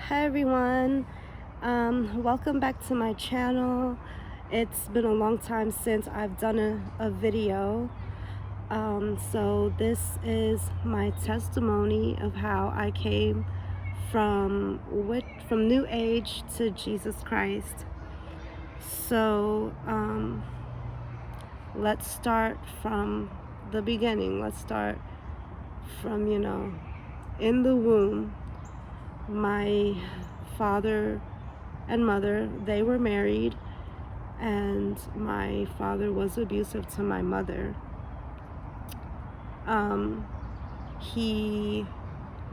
Hi everyone, welcome back to my channel. It's been a long time since I've done a video. So this is my testimony of how I came from New Age to Jesus Christ. So let's start from the beginning. Let's start from, in the womb. My father and mother, they were married, and my father was abusive to my mother. He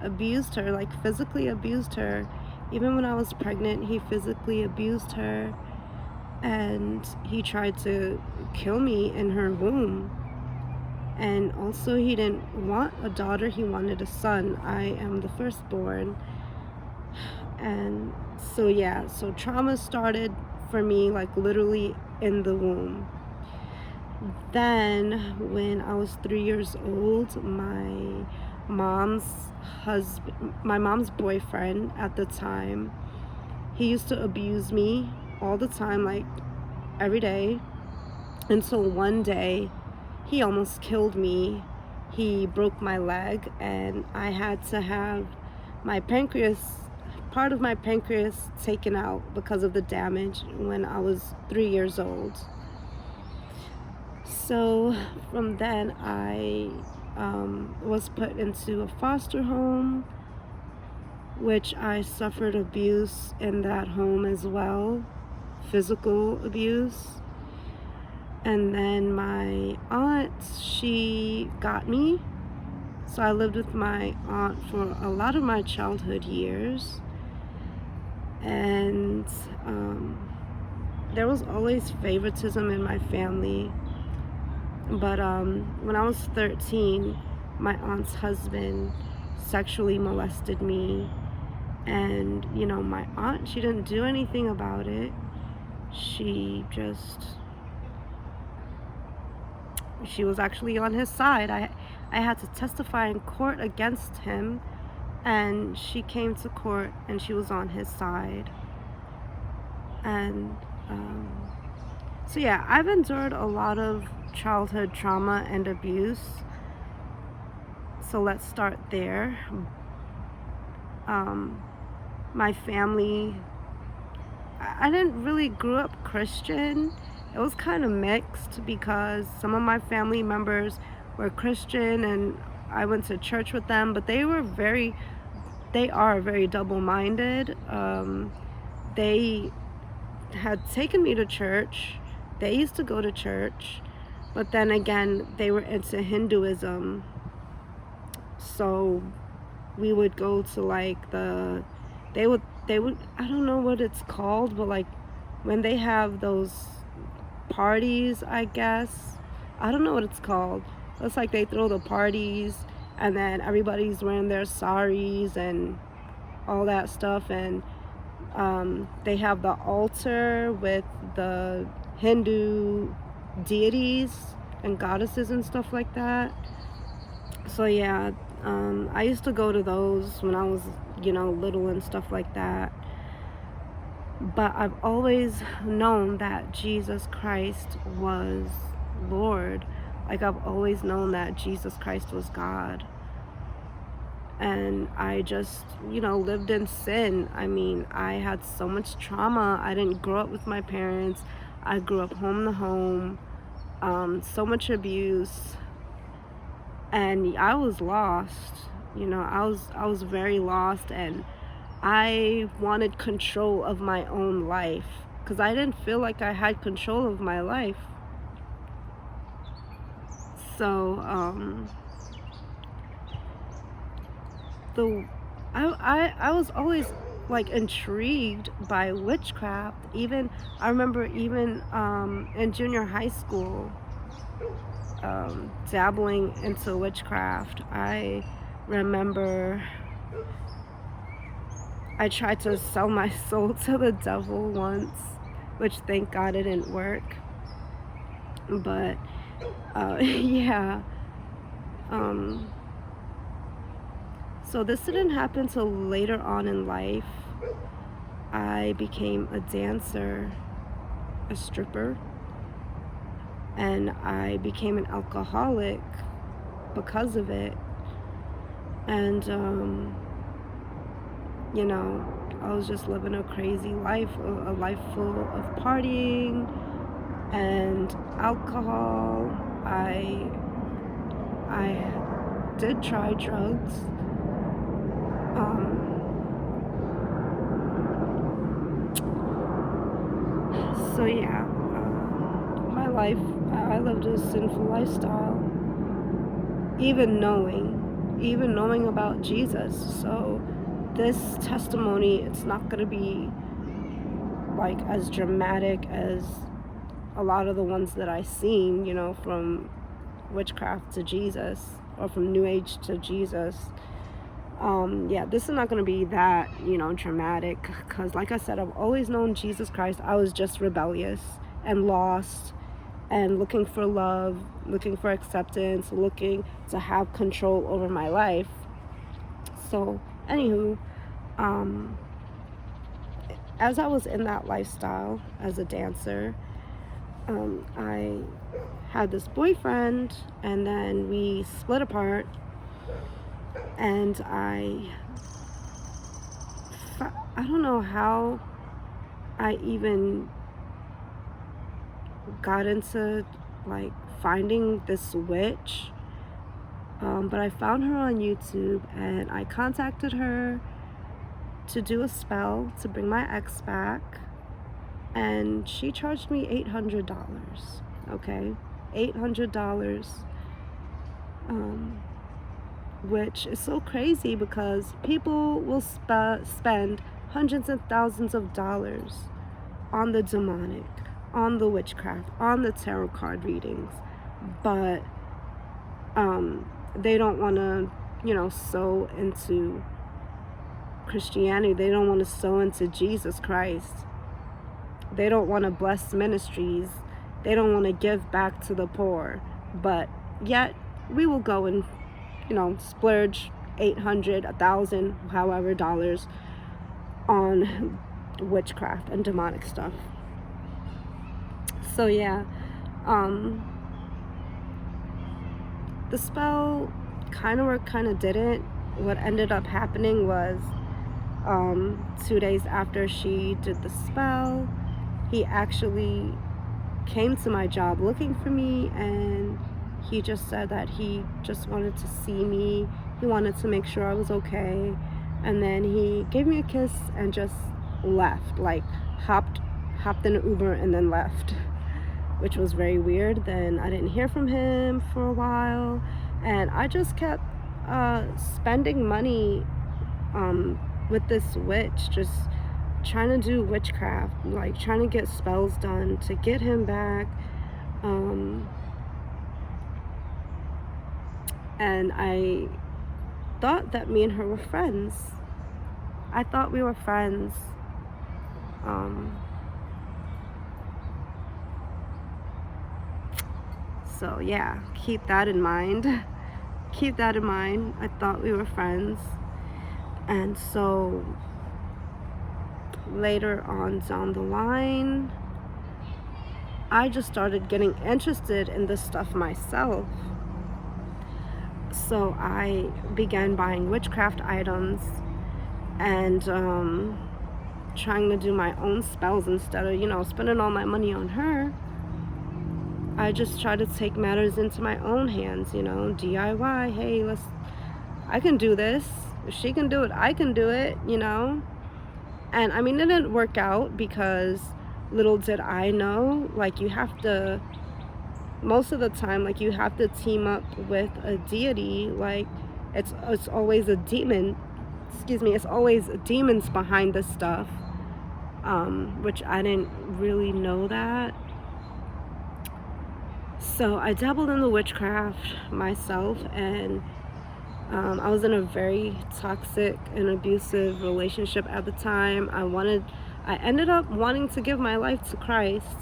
abused her, like physically abused her. Even when I was pregnant, he physically abused her, and he tried to kill me in her womb. And also, he didn't want a daughter, he wanted a son. I am the firstborn. And so trauma started for me like literally in the womb. Then when I was 3 years old, my mom's boyfriend at the time, he used to abuse me all the time, like every day, until one day he almost killed me. He broke my leg, and I had to have part of my pancreas taken out because of the damage when I was 3 years old. So from then I was put into a foster home, which I suffered abuse in that home as well, physical abuse. And then my aunt, she got me. So I lived with my aunt for a lot of my childhood years. And there was always favoritism in my family. But when I was 13, my aunt's husband sexually molested me. And, my aunt, she didn't do anything about it. She was actually on his side. I had to testify in court against him, and she came to court and she was on his side. And so yeah, I've endured a lot of childhood trauma and abuse. So let's start there. My family, I didn't really grow up Christian. It was kind of mixed because some of my family members were Christian and I went to church with them, but they are very double-minded. They had taken me to church. They used to go to church, but then again, they were into Hinduism. So we would go to like they would, I don't know what it's called, but like when they have those parties, I guess, I don't know what it's called. It's like they throw the parties and then everybody's wearing their saris and all that stuff, and they have the altar with the Hindu deities and goddesses and stuff like that. So yeah, I used to go to those when I was, little and stuff like that. But I've always known that Jesus Christ was Lord. Like, I've always known that Jesus Christ was God. And I just, lived in sin. I mean, I had so much trauma. I didn't grow up with my parents. I grew up home to home. So much abuse. And I was lost. I was very lost, and I wanted control of my own life because I didn't feel like I had control of my life. So I was always like intrigued by witchcraft. I remember in junior high school, dabbling into witchcraft. I remember I tried to sell my soul to the devil once, which thank God it didn't work. But yeah. So this didn't happen till later on in life. I became a dancer, a stripper, and I became an alcoholic because of it. And you know, I was just living a crazy life, a life full of partying and alcohol. I did try drugs. So yeah, my life, I lived a sinful lifestyle, even knowing about Jesus. So this testimony, it's not going to be like as dramatic as a lot of the ones that I've seen, you know, from witchcraft to Jesus, or from New Age to Jesus. Yeah, this is not going to be that, you know, dramatic, because like I said, I've always known Jesus Christ. I was just rebellious and lost and looking for love, looking for acceptance, looking to have control over my life. So anywho, as I was in that lifestyle as a dancer, I had this boyfriend, and then we split apart, and I don't know how I even got into like finding this witch, but I found her on YouTube, and I contacted her to do a spell to bring my ex back, and she charged me $800. Okay, $800, which is so crazy because people will spend hundreds of thousands of dollars on the demonic, on the witchcraft, on the tarot card readings, but they don't want to, you know, sow into Christianity. They don't want to sow into Jesus Christ. They don't want to bless ministries. They don't want to give back to the poor. But yet we will go and, you know, splurge $800, $1,000, however dollars on witchcraft and demonic stuff. So yeah, the spell kind of worked, kind of didn't. What ended up happening was 2 days after she did the spell, he actually came to my job looking for me, and he just said that he just wanted to see me. He wanted to make sure I was okay. And then he gave me a kiss and just left, like hopped in an Uber and then left, which was very weird. Then I didn't hear from him for a while, and I just kept spending money with this witch, just trying to do witchcraft, like trying to get spells done to get him back. And I thought that me and her were friends. I thought we were friends. So yeah, keep that in mind. Keep that in mind. I thought we were friends. And so later on down the line, I just started getting interested in this stuff myself. So I began buying witchcraft items and trying to do my own spells instead of, you know, spending all my money on her. I just try to take matters into my own hands, you know, DIY. Hey, I can do this. If she can do it, I can do it, you know. And I mean, it didn't work out because little did I know, like, you have to, most of the time, like, you have to team up with a deity. Like, it's always a demon. It's always demons behind this stuff, which I didn't really know that. So I dabbled in the witchcraft myself, and I was in a very toxic and abusive relationship at the time. I ended up wanting to give my life to Christ.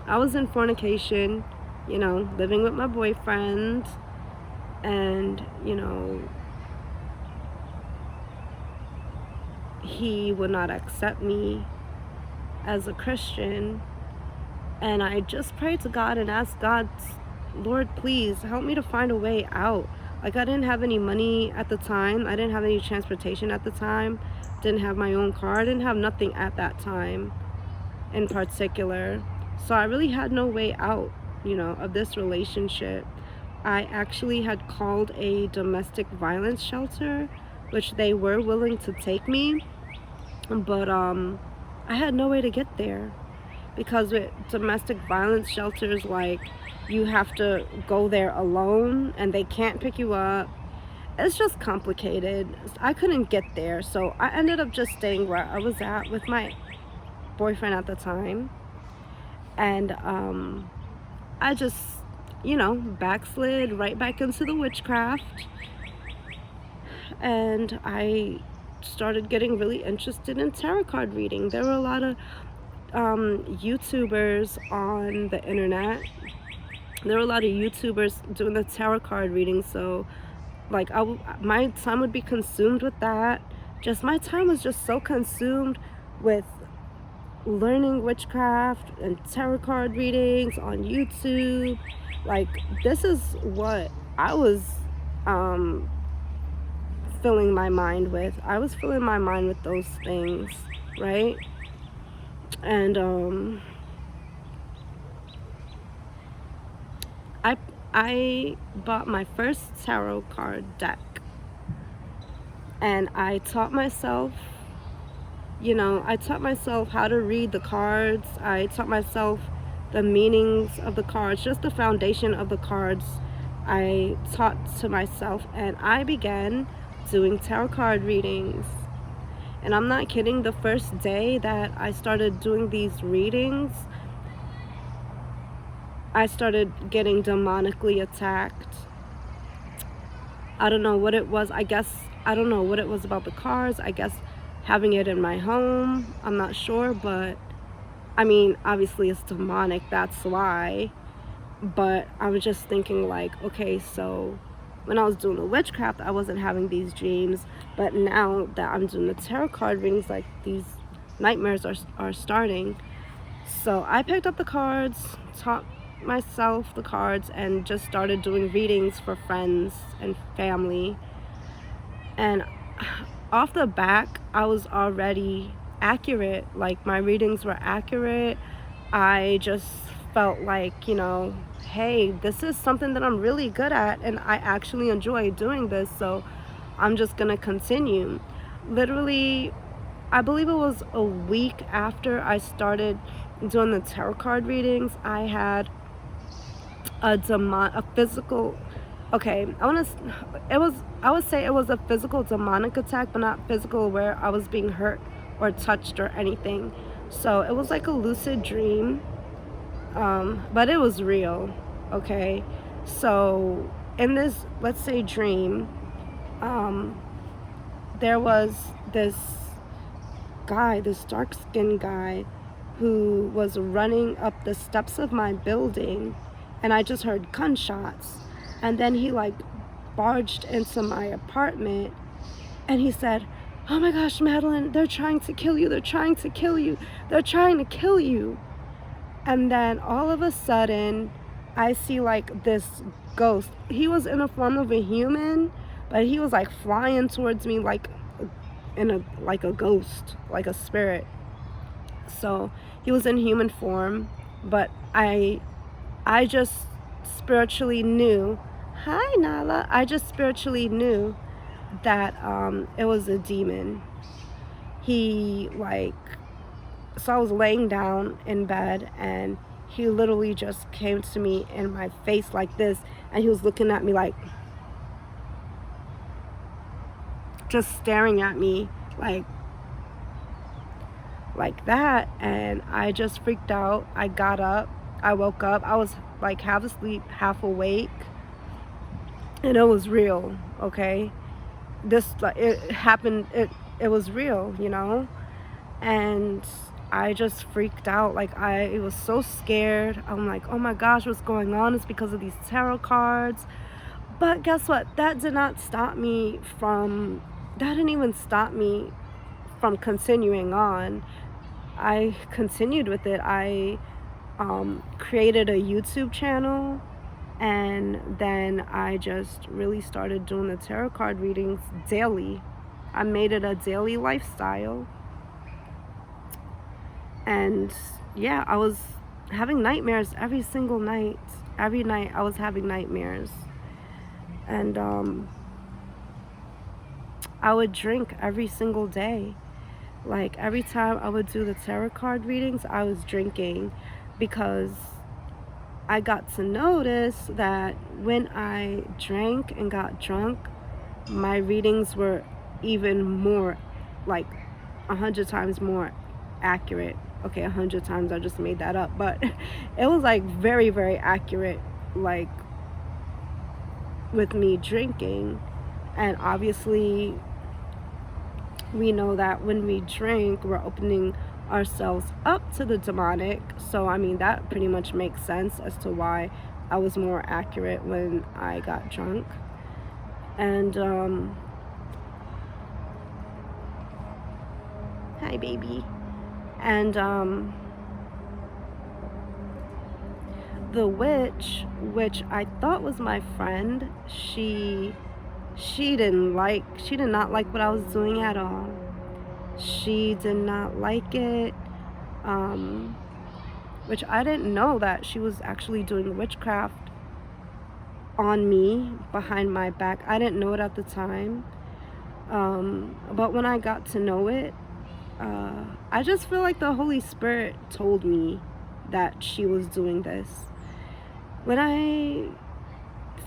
I was in fornication, you know, living with my boyfriend, and, you know, he would not accept me as a Christian. And I just prayed to God and asked God, Lord, please help me to find a way out. Like, I didn't have any money at the time. I didn't have any transportation at the time. Didn't have my own car. I didn't have nothing at that time in particular. So I really had no way out, of this relationship. I actually had called a domestic violence shelter, which they were willing to take me. But I had no way to get there. Because with domestic violence shelters, like, you have to go there alone and they can't pick you up. It's just complicated. I couldn't get there, so I ended up just staying where I was at with my boyfriend at the time. And I just, backslid right back into the witchcraft. And I started getting really interested in tarot card reading. There were a lot of YouTubers on the internet. There were a lot of YouTubers doing the tarot card reading, so like my time would be consumed with that. My time was just so consumed with learning witchcraft and tarot card readings on YouTube. Like, this is what I was filling my mind with. I was filling my mind with those things, right? And I bought my first tarot card deck, and I taught myself how to read the cards. I taught myself the meanings of the cards, just the foundation of the cards I taught to myself, and I began doing tarot card readings. And I'm not kidding, the first day that I started doing these readings, I started getting demonically attacked. I don't know what it was. I don't know what it was about the cards. I guess having it in my home, I'm not sure, but I mean, obviously it's demonic, that's why. But I was just thinking, like, okay, so when I was doing the witchcraft, I wasn't having these dreams, but now that I'm doing the tarot card readings, like, these nightmares are starting. So I picked up the cards, taught myself the cards, and just started doing readings for friends and family. And off the back, I was already accurate. Like, my readings were accurate. I just felt like, hey, this is something that I'm really good at, and I actually enjoy doing this, so I'm just gonna continue. Literally, I believe it was a week after I started doing the tarot card readings, I had a physical, okay, I would say it was a physical demonic attack, but not physical where I was being hurt or touched or anything. So it was like a lucid dream, but it was real, okay? So in this, let's say, dream, there was this dark-skinned guy who was running up the steps of my building, and I just heard gunshots. And then he, like, barged into my apartment, and he said, "Oh my gosh, Madeline, they're trying to kill you, they're trying to kill you, they're trying to kill you." And then all of a sudden, I see, like, this ghost. He was in the form of a human, but he was, like, flying towards me like a ghost, like a spirit. So he was in human form, but I just spiritually knew, hi Nala, I just spiritually knew that it was a demon. So I was laying down in bed, and he literally just came to me in my face like this, and he was looking at me like, just staring at me like that. And I just freaked out. I got up, I woke up, I was like half asleep, half awake, and it was real, okay? It happened, it was real, and I just freaked out. Like, I was so scared. I'm like, oh my gosh, what's going on? It's because of these tarot cards. But guess what? That didn't even stop me from continuing on, I continued with it. I created a YouTube channel, and then I just really started doing the tarot card readings daily. I made it a daily lifestyle. And yeah, I was having nightmares every single night. Every night I was having nightmares. And I would drink every single day. Like every time I would do the tarot card readings, I was drinking, because I got to notice that when I drank and got drunk, my readings were even more, like 100 times more accurate. Okay, 100 times, I just made that up, but it was like very, very accurate, like with me drinking. And obviously we know that when we drink, we're opening ourselves up to the demonic. So I mean, that pretty much makes sense as to why I was more accurate when I got drunk. And hi baby. And the witch, which I thought was my friend, she did not like what I was doing at all. She did not like it, which I didn't know that she was actually doing witchcraft on me behind my back. I didn't know it at the time, but when I got to know it, I just feel like the Holy Spirit told me that she was doing this. When I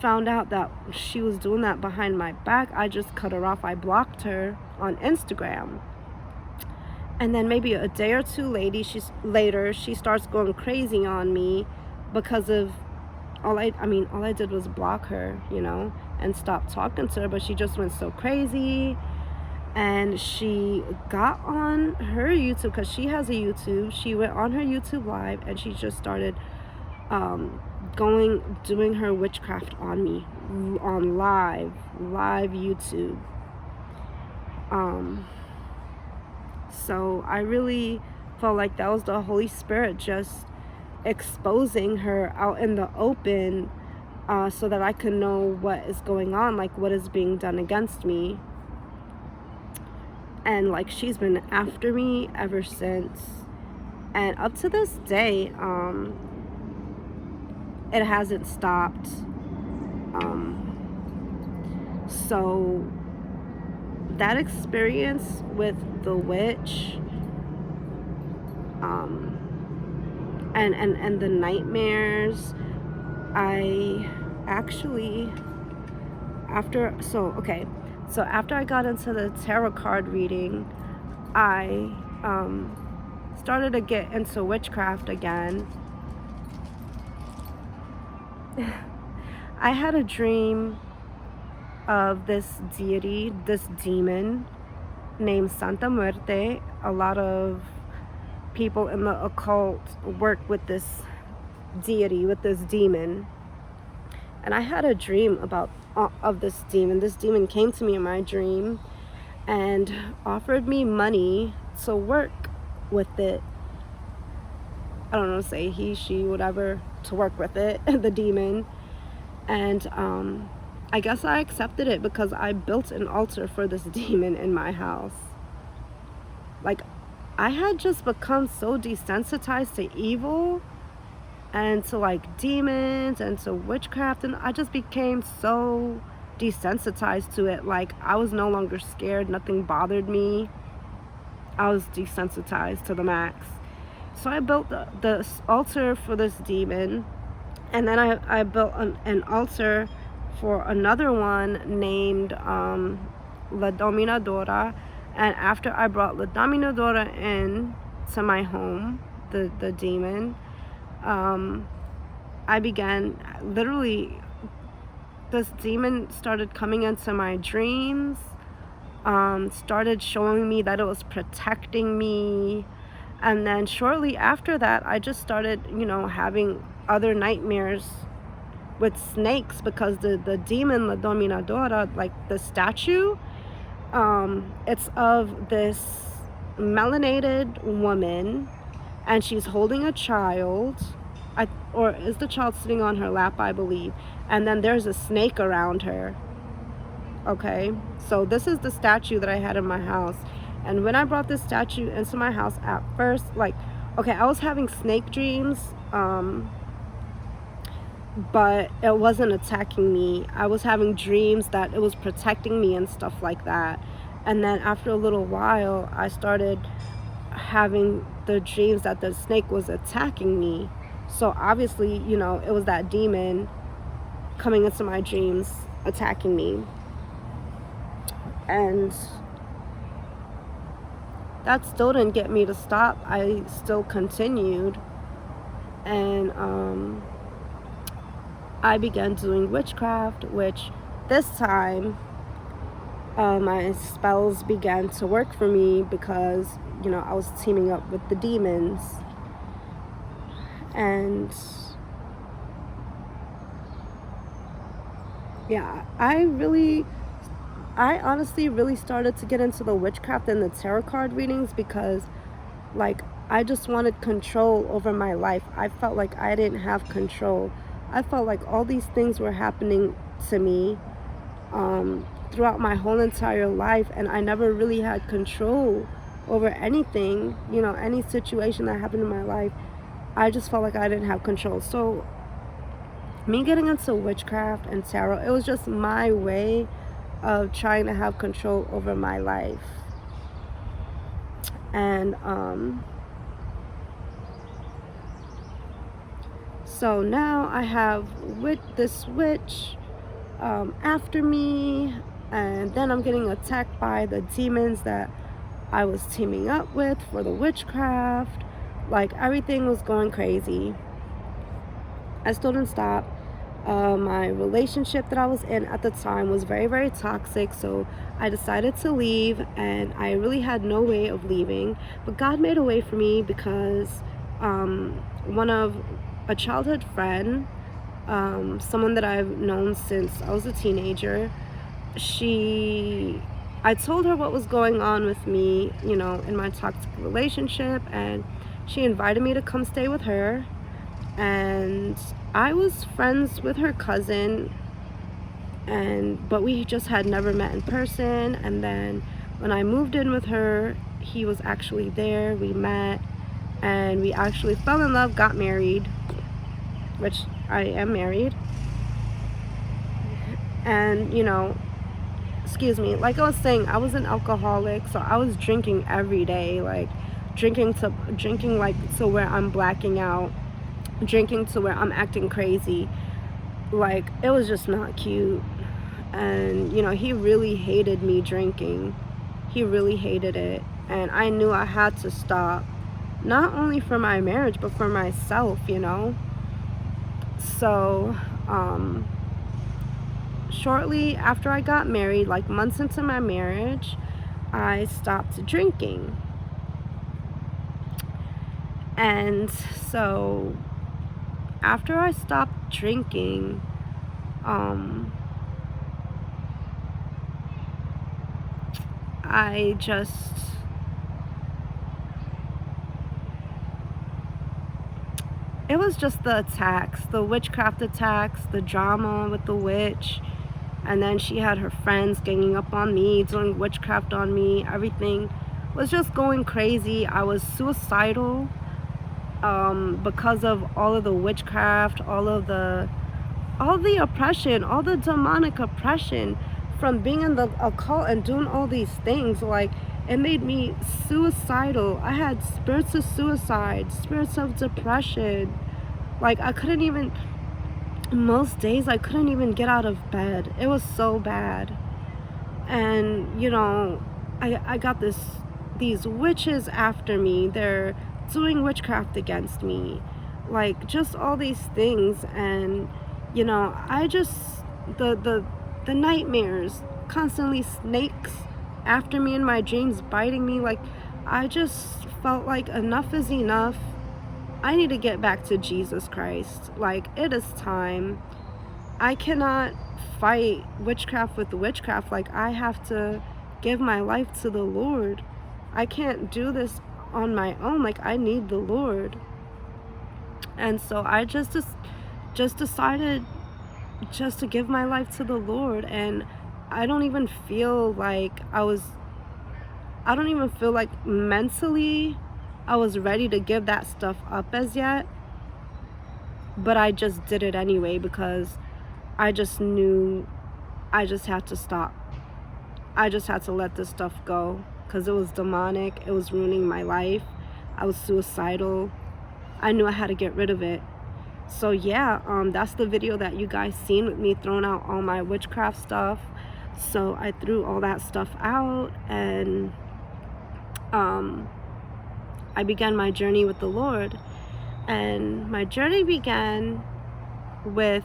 found out that she was doing that behind my back, I just cut her off. I blocked her on Instagram. And then maybe a day or two later, she starts going crazy on me because of all I did was block her, and stop talking to her, but she just went so crazy. And she got on her YouTube, because she has a YouTube. She went on her YouTube live, and she just started doing her witchcraft on me on live YouTube. So I really felt like that was the Holy Spirit just exposing her out in the open, so that I could know what is going on, like what is being done against me. And like, she's been after me ever since, and up to this day, it hasn't stopped. So that experience with the witch, and the nightmares, I actually, after I got into the tarot card reading, I started to get into witchcraft again. I had a dream of this deity, this demon named Santa Muerte. A lot of people in the occult work with this deity, with this demon. And I had a dream of this demon. This demon came to me in my dream and offered me money to work with it. I don't know, say he, she, whatever, to work with it, the demon. And I guess I accepted it because I built an altar for this demon in my house. Like, I had just become so desensitized to evil and to like demons and to witchcraft, and I just became so desensitized to it. Like, I was no longer scared, nothing bothered me. I was desensitized to the max. So I built the altar for this demon, and then I built an altar for another one named La Dominadora. And after I brought La Dominadora in to my home, the demon, I began, literally, this demon started coming into my dreams, started showing me that it was protecting me. And then shortly after that, I just started, having other nightmares with snakes, because the demon, La Dominadora, like the statue, it's of this melanated woman, and she's holding a child, or is the child sitting on her lap, I believe, and then there's a snake around her. Okay, so this is the statue that I had in my house. And when I brought this statue into my house, at first, like, okay, I was having snake dreams, but it wasn't attacking me. I was having dreams that it was protecting me and stuff like that. And then after a little while, I started having the dreams that the snake was attacking me. So obviously, you know, it was that demon coming into my dreams attacking me. And that still didn't get me to stop. I still continued, and I began doing witchcraft, which this time my spells began to work for me because, you know, I was teaming up with the demons. And yeah, I honestly really started to get into the witchcraft and the tarot card readings because, like, I just wanted control over my life. I felt like I didn't have control. I felt like all these things were happening to me throughout my whole entire life, and I never really had control over anything, you know, any situation that happened in my life. I just felt like I didn't have control. So me getting into witchcraft and tarot, it was just my way of trying to have control over my life. And so now I have this witch after me, and then I'm getting attacked by the demons that I was teaming up with for the witchcraft. Like, everything was going crazy. I still didn't stop. My relationship that I was in at the time was very, very toxic, so I decided to leave, and I really had no way of leaving. But God made a way for me because a childhood friend, someone that I've known since I was a teenager, I told her what was going on with me, you know, in my toxic relationship, and she invited me to come stay with her. And I was friends with her cousin, but we just had never met in person. And then when I moved in with her, he was actually there. We met, and we actually fell in love, got married, which I am married. And, you know, excuse me, like I was saying, I was an alcoholic, so I was drinking every day, like drinking like to where I'm blacking out, drinking to where I'm acting crazy. Like, it was just not cute. And, you know, he really hated me drinking. He really hated it. And I knew I had to stop, not only for my marriage, but for myself, you know. So shortly after I got married, like months into my marriage, I stopped drinking. And so after I stopped drinking, it was just the attacks, the witchcraft attacks, the drama with the witch. And then she had her friends ganging up on me, doing witchcraft on me. Everything was just going crazy. I was suicidal because of all of the witchcraft, all the oppression, all the demonic oppression from being in the occult and doing all these things. Like, it made me suicidal. I had spirits of suicide, spirits of depression. Like, most days I couldn't even get out of bed. It was so bad. And, you know, I got these witches after me. They're doing witchcraft against me. Like, just all these things. And, you know, I just, the nightmares, constantly snakes after me in my dreams, biting me. Like, I just felt like enough is enough. I need to get back to Jesus Christ. Like, it is time. I cannot fight witchcraft with witchcraft. Like, I have to give my life to the Lord. I can't do this on my own. Like, I need the Lord. And so I just decided just to give my life to the Lord. And I don't even feel like mentally I was ready to give that stuff up as yet. But I just did it anyway, because I just knew I just had to stop. I just had to let this stuff go, because it was demonic. It was ruining my life. I was suicidal. I knew I had to get rid of it. So yeah, that's the video that you guys seen with me throwing out all my witchcraft stuff. So I threw all that stuff out, and I began my journey with the Lord. And my journey began with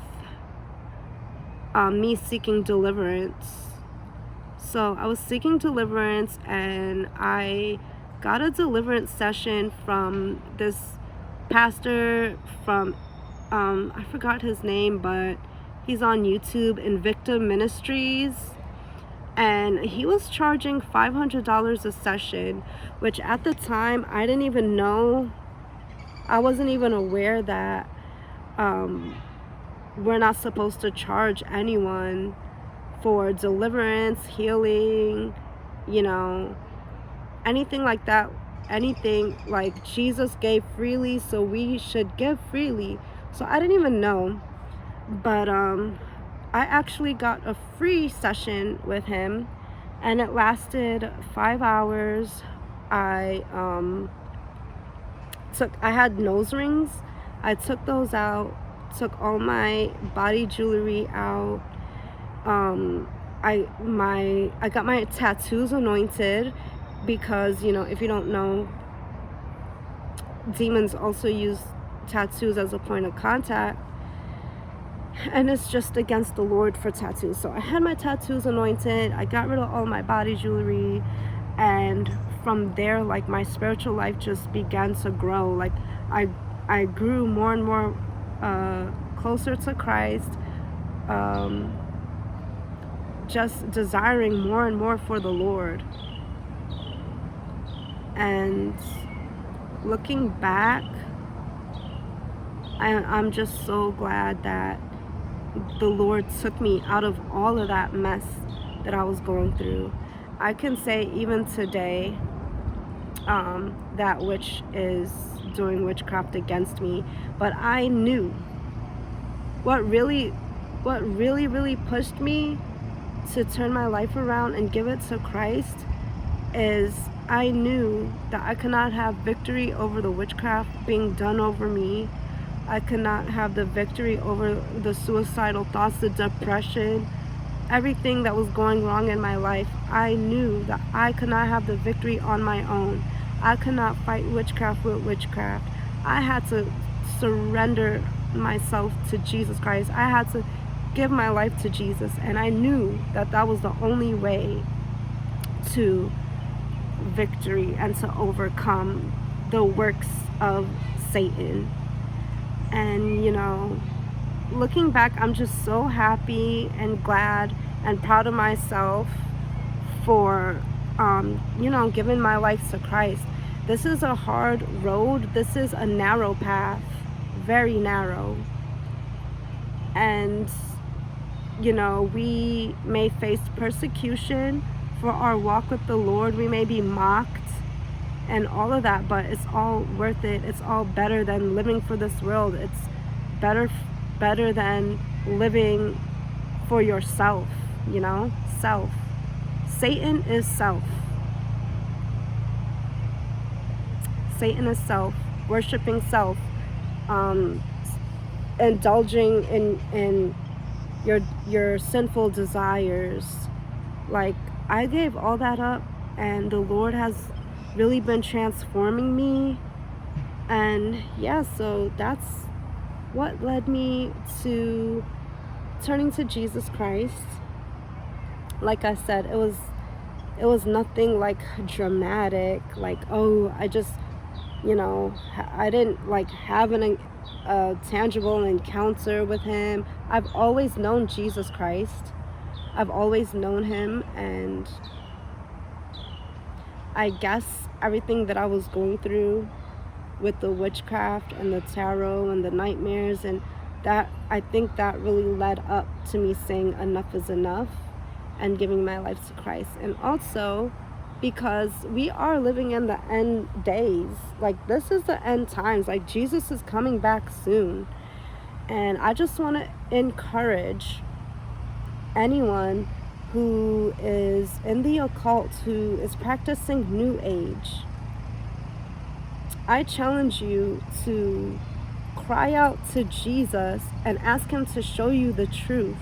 me seeking deliverance. So I was seeking deliverance, and I got a deliverance session from this pastor from, I forgot his name, but he's on YouTube, Invicta Ministries. And he was charging $500 a session, which at the time I didn't even know. I wasn't even aware that we're not supposed to charge anyone for deliverance, healing, anything like that. Anything like Jesus gave freely, so we should give freely. So I didn't even know. But I actually got a free session with him, and it lasted 5 hours. I had nose rings. I took those out, took all my body jewelry out. I got my tattoos anointed, because if you don't know, demons also use tattoos as a point of contact, and it's just against the Lord for tattoos. So I had my tattoos anointed. I got rid of all my body jewelry, and from there, like, my spiritual life just began to grow. Like, I grew more and more closer to Christ, just desiring more and more for the Lord. And looking back, I'm just so glad that the Lord took me out of all of that mess that I was going through. I can say even today, that witch is doing witchcraft against me, but I knew what really pushed me to turn my life around and give it to Christ is I knew that I could not have victory over the witchcraft being done over me. I could not have the victory over the suicidal thoughts, the depression, everything that was going wrong in my life. I knew that I could not have the victory on my own. I could not fight witchcraft with witchcraft. I had to surrender myself to Jesus Christ. I had to give my life to Jesus, and I knew that that was the only way to victory and to overcome the works of Satan. And looking back, I'm just so happy and glad and proud of myself for giving my life to Christ. This is a hard road. This is a narrow path, very narrow. And we may face persecution for our walk with the Lord. We may be mocked and all of that, but it's all worth it. It's all better than living for this world. It's better than living for yourself, self. Satan is self. Satan is self, worshiping self, indulging in your sinful desires. Like, I gave all that up, and the Lord has really been transforming me. And yeah, so that's what led me to turning to Jesus Christ. Like I said, it was nothing like dramatic, like, oh, I just I didn't have a tangible encounter with him. I've always known Jesus Christ. I've always known him, and I guess everything that I was going through with the witchcraft and the tarot and the nightmares, and that, I think that really led up to me saying enough is enough and giving my life to Christ. And also because we are living in the end days. Like, this is the end times. Like, Jesus is coming back soon. And I just want to encourage anyone who is in the occult, who is practicing New Age. I challenge you to cry out to Jesus and ask him to show you the truth.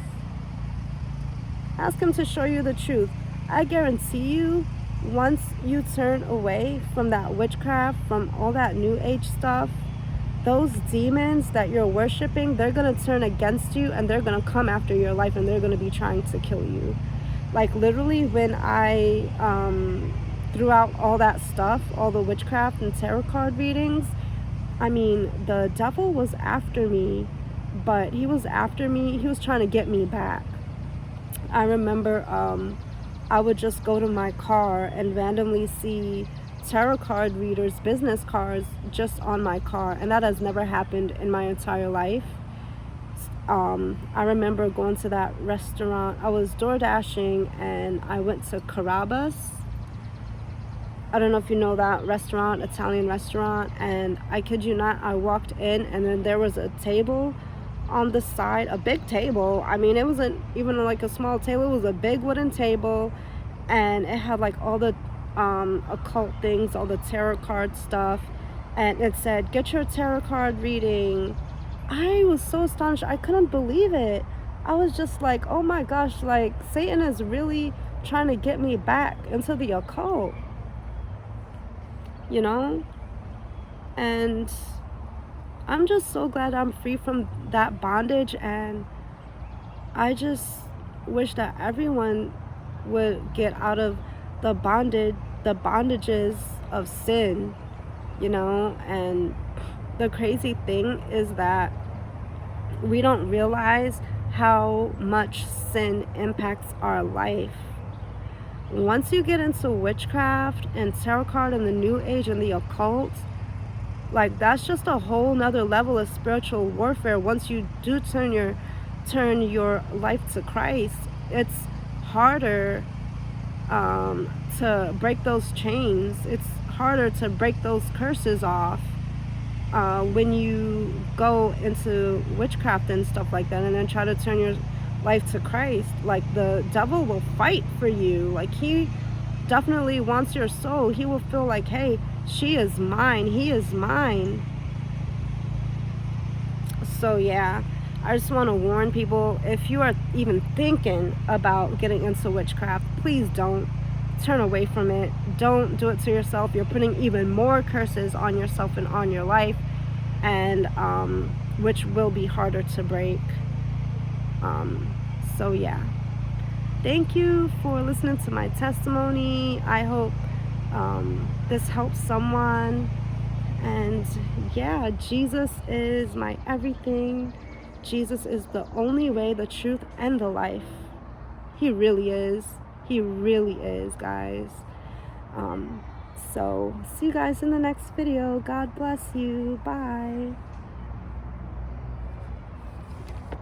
Ask him to show you the truth. I guarantee you, once you turn away from that witchcraft, from all that New Age stuff, those demons that you're worshiping, they're going to turn against you, and they're going to come after your life, and they're going to be trying to kill you. Like, literally, when I threw out all that stuff, all the witchcraft and tarot card readings, I mean, the devil was after me, but he was after me. He was trying to get me back. I remember I would just go to my car and randomly see tarot card readers' business cards just on my car, and that has never happened in my entire life. I remember going to that restaurant. I was door dashing, and I went to Carrabba's. I don't know if you know that restaurant, Italian restaurant, and I kid you not, I walked in, and then there was a table on the side, a big table. I mean, it wasn't even like a small table, it was a big wooden table, and it had like all the occult things, all the tarot card stuff, and it said, get your tarot card reading. I was so astonished. I couldn't believe it. I was just like, oh my gosh, like, Satan is really trying to get me back into the occult, you know? And I'm just so glad I'm free from that bondage, and I just wish that everyone would get out of the bondages of sin, you know? And the crazy thing is that we don't realize how much sin impacts our life. Once you get into witchcraft and tarot card and the New Age and the occult, like, that's just a whole nother level of spiritual warfare. Once you do turn your life to Christ, it's harder to break those chains. It's harder to break those curses off when you go into witchcraft and stuff like that, and then try to turn your life to Christ. Like, the devil will fight for you. Like, he definitely wants your soul. He will feel like, hey, she is mine, he is mine. So yeah, I just want to warn people, if you are even thinking about getting into witchcraft, please don't. Turn away from it. Don't do it to yourself. You're putting even more curses on yourself and on your life, and which will be harder to break. So yeah, thank you for listening to my testimony. I hope this helps someone. And yeah, Jesus is my everything. Jesus is the only way, the truth, and the life. He really is. He really is, guys. So see you guys in the next video. God bless you. Bye.